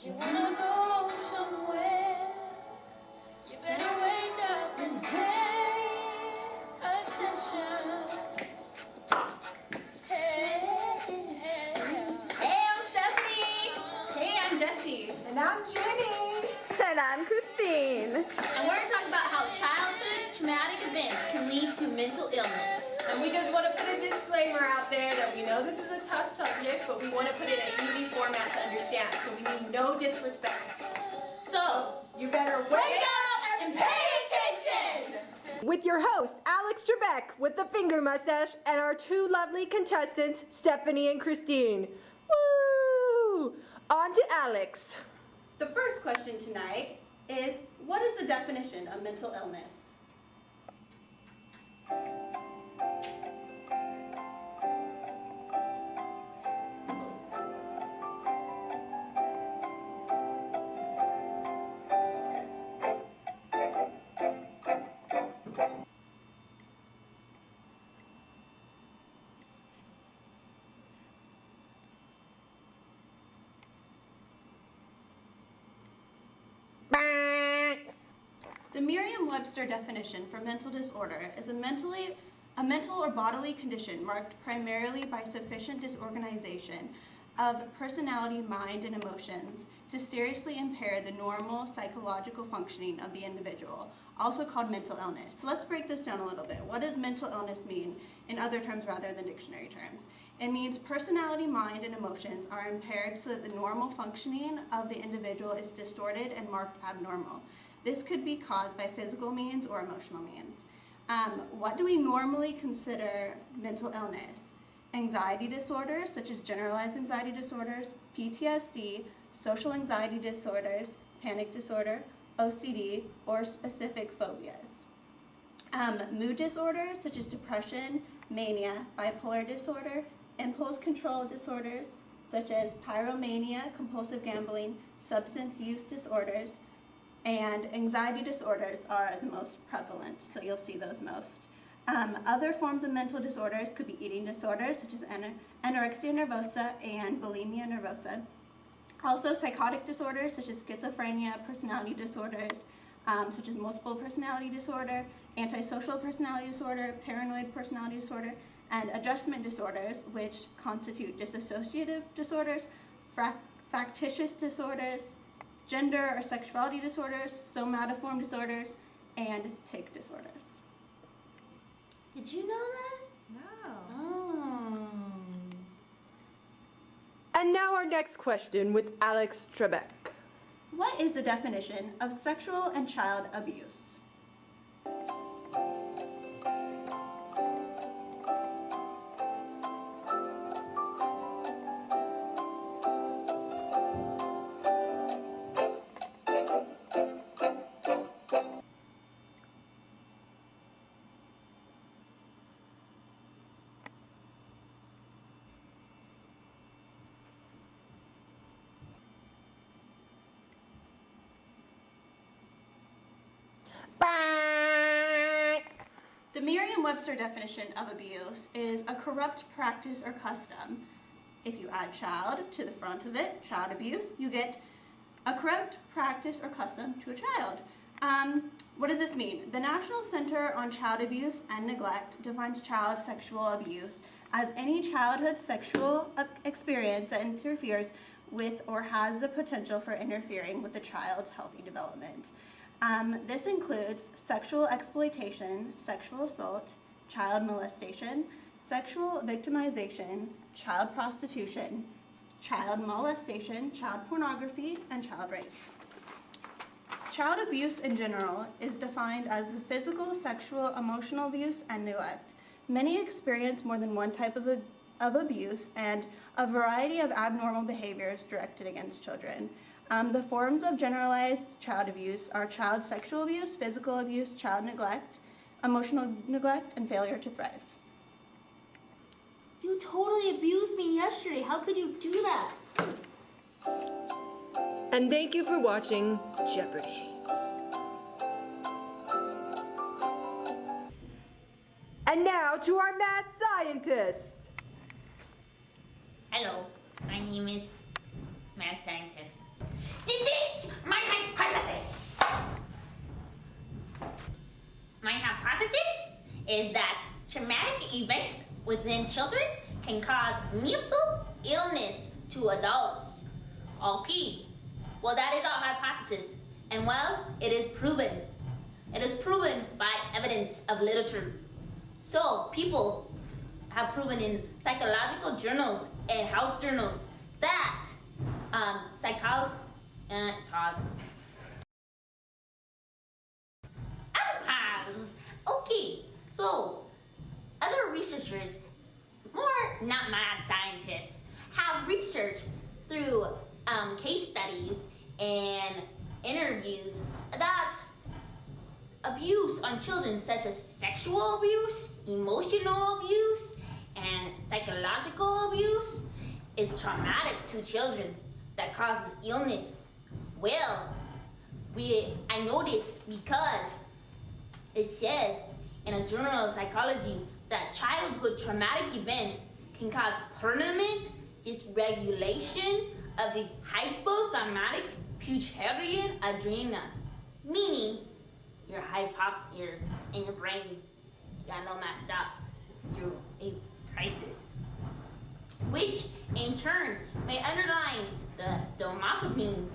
You wanna go somewhere, you better wake up and pay attention. Hey, hey. Hey, I'm Stephanie. Hey, I'm Jessie. And I'm Jenny. And I'm Christine. And we're going to talk about how childhood traumatic events can lead to mental illness. And we just want to put a disclaimer out there that we know this is a tough subject, but we want to put it in an easy format to understand, so we need no disrespect. So, You better wake up and pay attention! With your host, Alex Trebek, with the finger mustache, and our two lovely contestants, Stephanie and Christine. Woo! On to Alex. The first question tonight is, what is the definition of mental illness? The Merriam-Webster definition for mental disorder is a mental or bodily condition marked primarily by sufficient disorganization of personality, mind, and emotions to seriously impair the normal psychological functioning of the individual, also called mental illness. So let's break this down a little bit. What does mental illness mean in other terms rather than dictionary terms? It means personality, mind, and emotions are impaired so that the normal functioning of the individual is distorted and marked abnormal. This could be caused by physical means or emotional means. What do we normally consider mental illness? Anxiety disorders, such as generalized anxiety disorders, PTSD, social anxiety disorders, panic disorder, OCD, or specific phobias. Mood disorders, such as depression, mania, bipolar disorder, impulse control disorders, such as pyromania, compulsive gambling, substance use disorders, and anxiety disorders are the most prevalent, so you'll see those most. Other forms of mental disorders could be eating disorders, such as anorexia nervosa and bulimia nervosa. Also psychotic disorders, such as schizophrenia, personality disorders, such as multiple personality disorder, antisocial personality disorder, paranoid personality disorder, and adjustment disorders, which constitute dissociative disorders, factitious disorders, gender or sexuality disorders, somatoform disorders, and tic disorders. Did you know that? No. Oh. And now our next question with Alex Trebek. What is the definition of sexual and child abuse? The Merriam-Webster definition of abuse is a corrupt practice or custom. If you add child to the front of it, child abuse, you get a corrupt practice or custom to a child. What does this mean? The National Center on Child Abuse and Neglect defines child sexual abuse as any childhood sexual experience that interferes with or has the potential for interfering with the child's healthy development. This includes sexual exploitation, sexual assault, child molestation, sexual victimization, child prostitution, child molestation, child pornography, and child rape. Child abuse in general is defined as the physical, sexual, emotional abuse, and neglect. Many experience more than one type of abuse and a variety of abnormal behaviors directed against children. The forms of generalized child abuse are child sexual abuse, physical abuse, child neglect, emotional neglect, and failure to thrive. You totally abused me yesterday. How could you do that? And thank you for watching Jeopardy! And now to our mad scientist. Hello, my name is Mad Scientist. is that traumatic events within children can cause mental illness to adults. Okay, well, that is our hypothesis, and well, it is proven. It is proven by evidence of literature. So people have proven in psychological journals and health journals that Okay, so other researchers, more not mad scientists, have researched through case studies and interviews that abuse on children, such as sexual abuse, emotional abuse, and psychological abuse, is traumatic to children that causes illness. Well, I know this because it says in a journal of psychology that childhood traumatic events can cause permanent dysregulation of the hypothalamic pituitary adrenal, meaning your in your brain got no messed up through a crisis, which in turn may underline the dopamine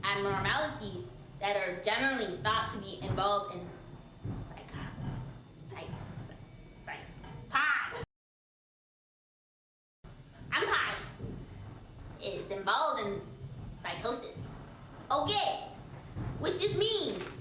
abnormalities that are generally thought to be involved in is involved in psychosis. Okay, which just means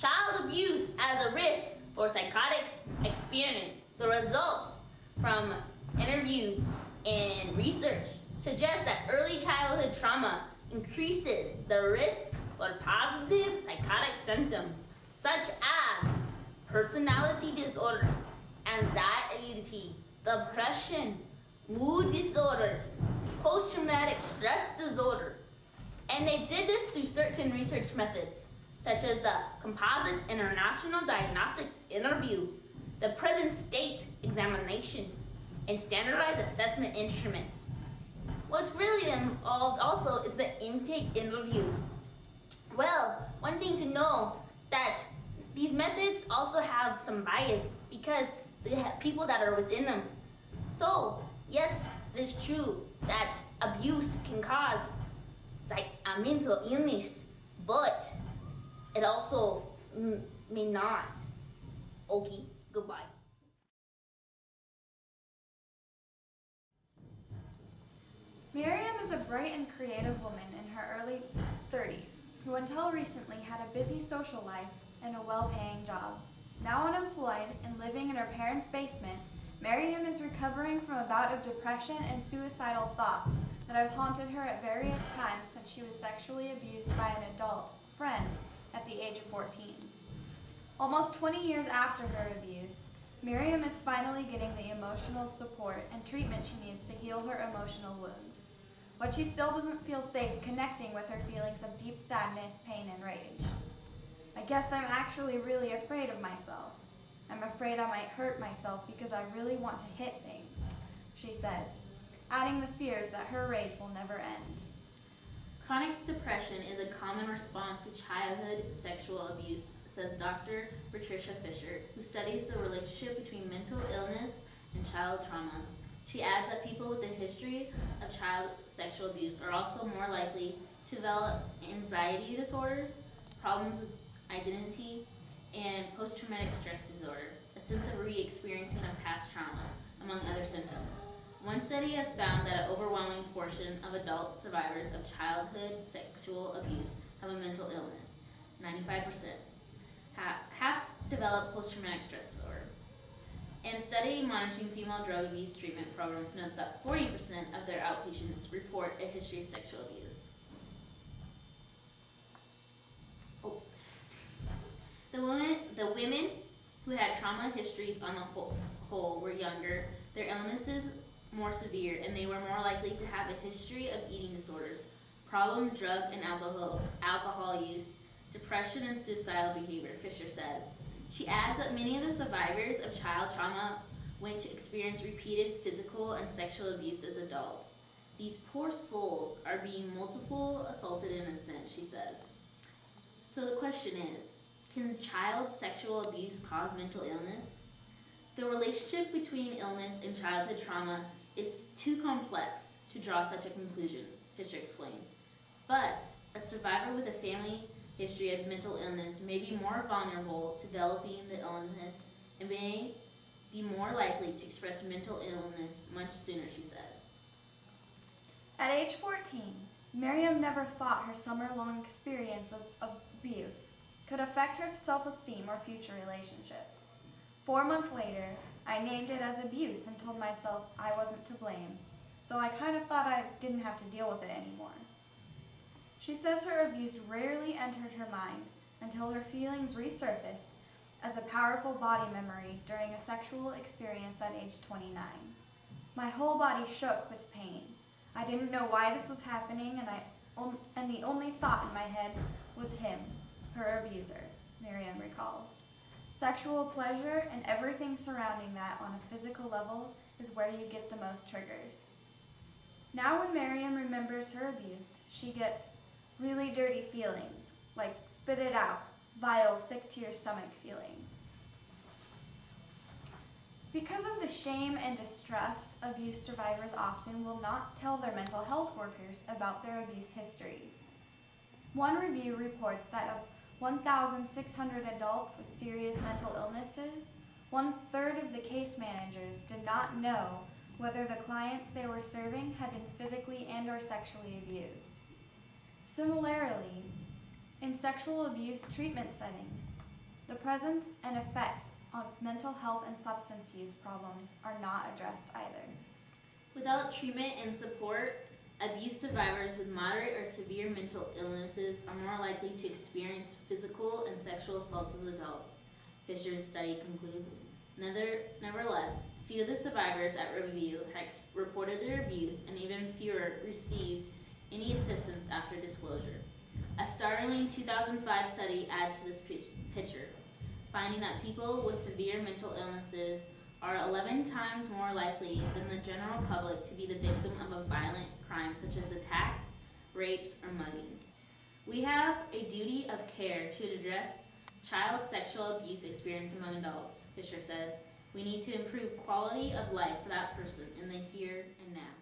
child abuse as a risk for psychotic experience. The results from interviews and research suggest that early childhood trauma increases the risk for positive psychotic symptoms such as personality disorders, anxiety, depression, mood disorders, post-traumatic stress disorder. And they did this through certain research methods, such as the Composite International Diagnostic Interview, the Present State Examination, and standardized assessment instruments. What's really involved also is the intake interview. Well, one thing to know that these methods also have some bias because they have people that are within them. So, yes, it is true that abuse can cause mental illness, but it also may not. Okay, goodbye. Miriam is a bright and creative woman in her early 30s who until recently had a busy social life and a well-paying job. Now unemployed and living in her parents' basement, Miriam is recovering from a bout of depression and suicidal thoughts that have haunted her at various times since she was sexually abused by an adult friend at the age of 14. Almost 20 years after her abuse, Miriam is finally getting the emotional support and treatment she needs to heal her emotional wounds. But she still doesn't feel safe connecting with her feelings of deep sadness, pain, and rage. I guess I'm actually really afraid of myself. I'm afraid I might hurt myself because I really want to hit things, she says, adding the fears that her rage will never end. Chronic depression is a common response to childhood sexual abuse, says Dr. Patricia Fisher, who studies the relationship between mental illness and child trauma. She adds that people with a history of child sexual abuse are also more likely to develop anxiety disorders, problems with identity, and post-traumatic stress disorder, a sense of re-experiencing a past trauma, among other symptoms. One study has found that an overwhelming portion of adult survivors of childhood sexual abuse have a mental illness, 95%. Half develop post-traumatic stress disorder. And a study monitoring female drug abuse treatment programs notes that 40% of their outpatients report a history of sexual abuse. The women who had trauma histories on the whole were younger, their illnesses more severe, and they were more likely to have a history of eating disorders, problem drug and alcohol use, depression, and suicidal behavior, Fisher says. She adds that many of the survivors of child trauma went to experience repeated physical and sexual abuse as adults. These poor souls are being multiple assaulted in a sense, she says. So the question is, can child sexual abuse cause mental illness? The relationship between illness and childhood trauma is too complex to draw such a conclusion, Fisher explains. But a survivor with a family history of mental illness may be more vulnerable to developing the illness and may be more likely to express mental illness much sooner, she says. At age 14, Miriam never thought her summer-long experiences of abuse could affect her self-esteem or future relationships. 4 months later, I named it as abuse and told myself I wasn't to blame, so I kind of thought I didn't have to deal with it anymore. She says her abuse rarely entered her mind until her feelings resurfaced as a powerful body memory during a sexual experience at age 29. My whole body shook with pain. I didn't know why this was happening, and the only thought in my head was him, her abuser, Miriam recalls. Sexual pleasure and everything surrounding that on a physical level is where you get the most triggers. Now when Miriam remembers her abuse, she gets really dirty feelings, like spit it out, vile, sick-to-your-stomach feelings. Because of the shame and distrust, abuse survivors often will not tell their mental health workers about their abuse histories. One review reports that of 1,600 adults with serious mental illnesses, 1/3 of the case managers did not know whether the clients they were serving had been physically and/or sexually abused. Similarly, in sexual abuse treatment settings, the presence and effects of mental health and substance use problems are not addressed either. Without treatment and support, abuse survivors with moderate or severe mental illnesses are more likely to experience physical and sexual assaults as adults, Fisher's study concludes. Nevertheless, few of the survivors at review had reported their abuse, and even fewer received any assistance after disclosure. A startling 2005 study adds to this picture, finding that people with severe mental illnesses are 11 times more likely than the general public to be the victim of a violent crime such as attacks, rapes, or muggings. We have a duty of care to address child sexual abuse experience among adults, Fisher says. We need to improve quality of life for that person in the here and now.